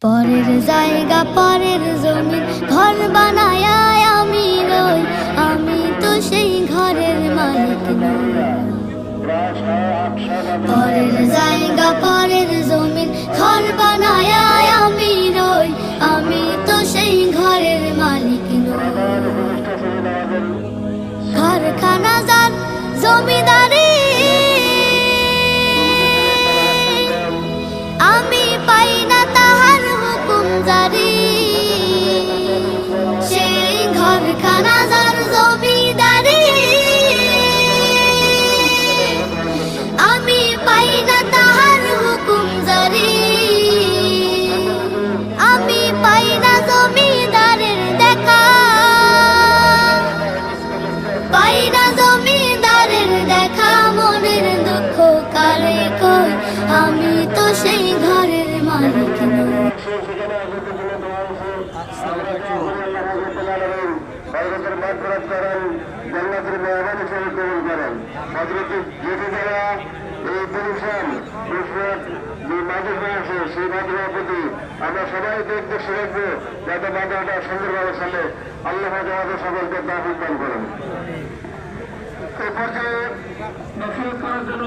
পরের জায়গা পরের জমিন ঘর বানায় আমি রই, আমি তো সেই ঘরের মালিক নই। পরের জায়গা পরের জমিন ঘর বানায় আমি রই, আমি তো সেই ঘরের মালিক নই। ঘরখানা যার জমিদারি আমি পাই না তাহার হুকুম জারি। সেই ঘরখানা যার জমিদারি আমি পাই না তাহার হুকুম জারি। আমি পাই না জমিদারের দেখা, পাই না জমিদারের দেখা। মনের দুঃখ কারে কই, আমি তো সেই ঘরের মালিক নই। আমরা সবাই দেখতে রাখবো যাতে মাদ্রাসাটা সুন্দরভাবে চলে। আল্লাহ আমাদের সকলকে তৌফিক দান করেন। এই পর্যায়ে নসিহত করার জন্য